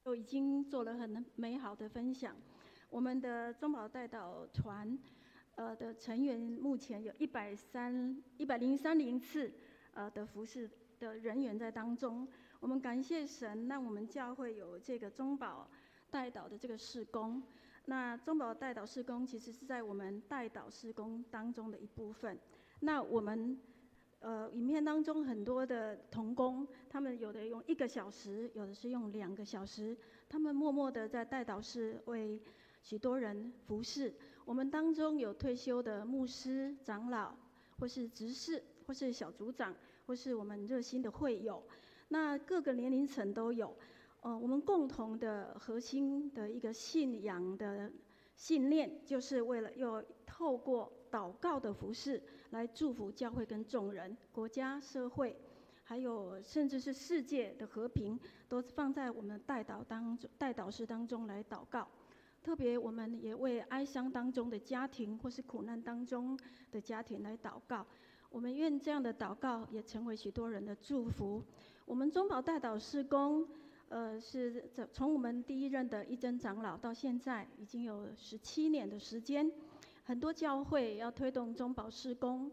都已经做了很美好的分享。我们的中保代祷团，的成员目前有103名次的服侍的人员在当中。我们感谢神，让我们教会有这个中保代祷的这个事工。那中保代祷事工其实是在我们代祷事工当中的一部分。那我们影片当中很多的同工，他们有的用1个小时，有的是用2个小时，他们默默的在代祷室为许多人服侍。我们当中有退休的牧师、长老，或是执事，或是小组长，或是我们热心的会友，那各个年龄层都有。我们共同的核心的一个信仰的信念，就是为了要透过祷告的服事来祝福教会跟众人、国家、社会，还有甚至是世界的和平，都放在我们代祷室当中来祷告。特别我们也为哀伤当中的家庭或是苦难当中的家庭来祷告。我们愿这样的祷告也成为许多人的祝福。我们中保代祷事工，是从我们第一任的一真长老到现在已经有17年的时间。很多教会要推动中保事工，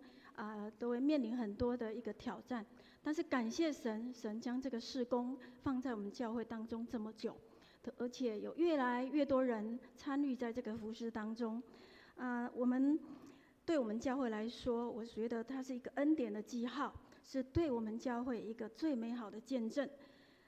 都会面临很多的一个挑战。但是感谢神，神将这个事工放在我们教会当中这么久，而且有越来越多人参与在这个服事当中。对我们教会来说，我觉得它是一个恩典的记号，是对我们教会一个最美好的见证。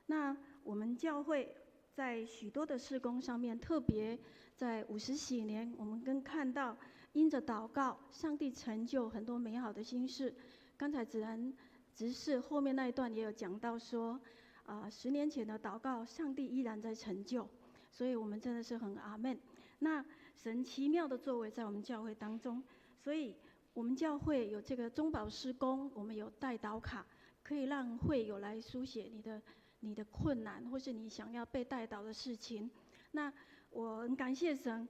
那我们教会在许多的事工上面，特别在50禧年，我们更看到因着祷告，上帝成就很多美好的心事。刚才子然执事后面那一段也有讲到说，10年前的祷告，上帝依然在成就，所以我们真的是很阿们。那神奇妙的作为在我们教会当中，所以我们教会有这个中保事工，我们有代祷卡，可以让会友来书写你的困难，或是你想要被代祷的事情。那我很感谢神，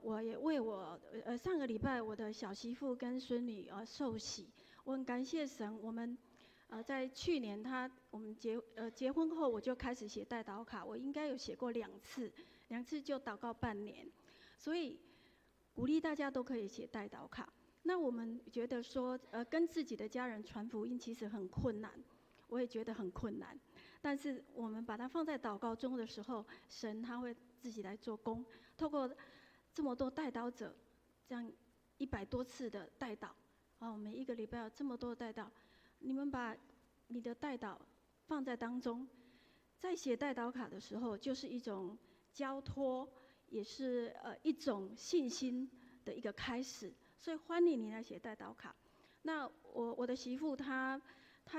我也为我上个礼拜我的小媳妇跟孙女受洗，我很感谢神。我们在去年我们结婚后，我就开始写代祷卡，我应该有写过2次，2次就祷告半年，所以鼓励大家都可以写代祷卡。那我们觉得说，跟自己的家人传福音其实很困难，我也觉得很困难。但是我们把它放在祷告中的时候，神他会自己来做工，透过这么多代祷者，这样100多次的代祷，每一个礼拜有这么多的代祷，你们把你的代祷放在当中，在写代祷卡的时候，就是一种交托，也是一种信心的一个开始。所以欢迎你来写代祷卡。那我的媳妇她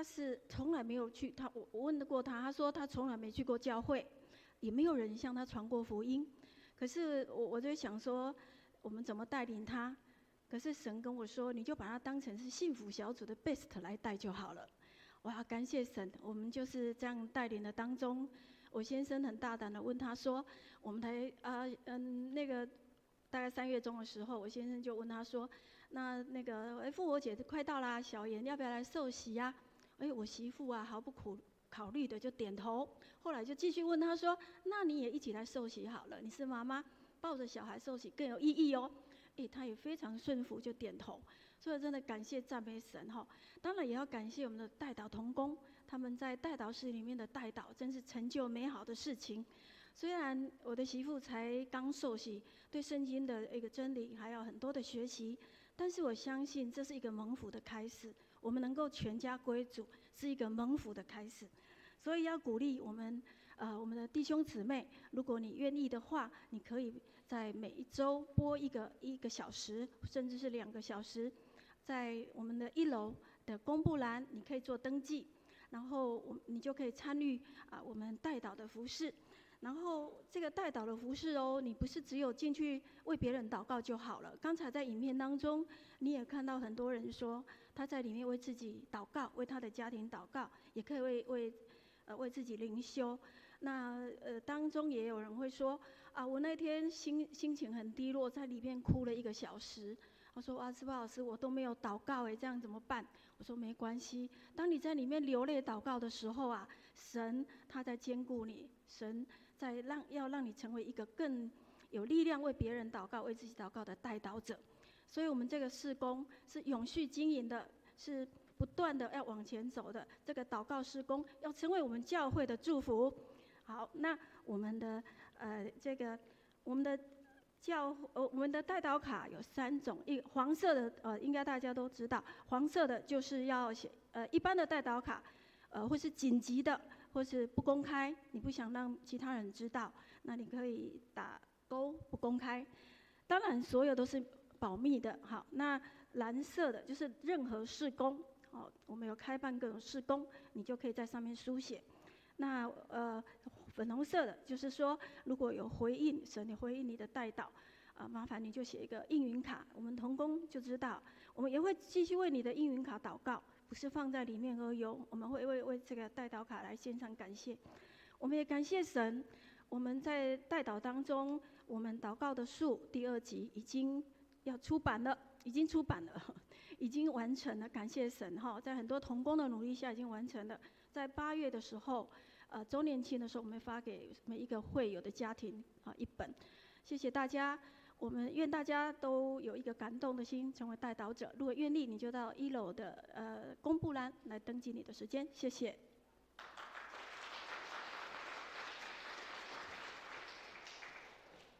是从来没有去，我问过她，她说她从来没去过教会，也没有人向她传过福音。可是我就想说，我们怎么带领她？可是神跟我说，你就把她当成是幸福小组的 best 来带就好了。我要感谢神，我们就是这样带领的当中。我先生很大胆的问他说，我们那个大概3月中的时候，我先生就问他说，那个复活节快到啦，小妍要不要来受洗呀？我媳妇啊毫不考虑的就点头。后来就继续问他说，那你也一起来受洗好了，你是妈妈，抱着小孩受洗更有意义哦。他也非常顺服，就点头。所以真的感谢赞美神哈，当然也要感谢我们的代祷同工，他们在代祷室里面的代祷，真是成就美好的事情。虽然我的媳妇才刚受洗，对圣经的一个真理还有很多的学习，但是我相信这是一个蒙福的开始。我们能够全家归主，是一个蒙福的开始。所以要鼓励我们的弟兄姊妹，如果你愿意的话，你可以在每一周播一个小时，甚至是2个小时。在我们的1楼的公布栏，你可以做登记，然后你就可以参与我们代祷的服事。然后这个代祷的服事你不是只有进去为别人祷告就好了。刚才在影片当中，你也看到很多人说他在里面为自己祷告，为他的家庭祷告，也可以为自己灵修。那当中也有人会说我那天心情很低落，在里面哭了1个小时。他说：“哇，志波老师，我都没有祷告这样怎么办？”我说：“没关系，当你在里面流泪祷告的时候啊，神他在兼顾你，神在要让你成为一个更有力量为别人祷告、为自己祷告的代祷者。所以，我们这个事工是永续经营的，是不断的要往前走的。这个祷告事工要成为我们教会的祝福。好，那我们的我们的我们的代祷卡有3种，黄色的应该大家都知道，黄色的就是要写一般的代祷卡，或是紧急的，或是不公开，你不想让其他人知道，那你可以打勾不公开。当然，所有都是保密的。好，那蓝色的就是任何事工，我们有开办各种事工，你就可以在上面书写。那粉红色的就是说，如果有回应神，你回应你的代祷，麻烦你就写一个应允卡，我们同工就知道。我们也会继续为你的应允卡祷告，不是放在里面而已，我们会为这个代祷卡来献上感谢。我们也感谢神，我们在代祷当中，我们祷告的树第2集已经要出版了，已经完成了，感谢神哈！在很多同工的努力下，已经完成了。在8月的时候，周年庆的时候，我们发给每一个会友的家庭1本。谢谢大家，我们愿大家都有一个感动的心，成为代祷者。如果愿意，你就到1楼的公布栏来登记你的时间。谢谢。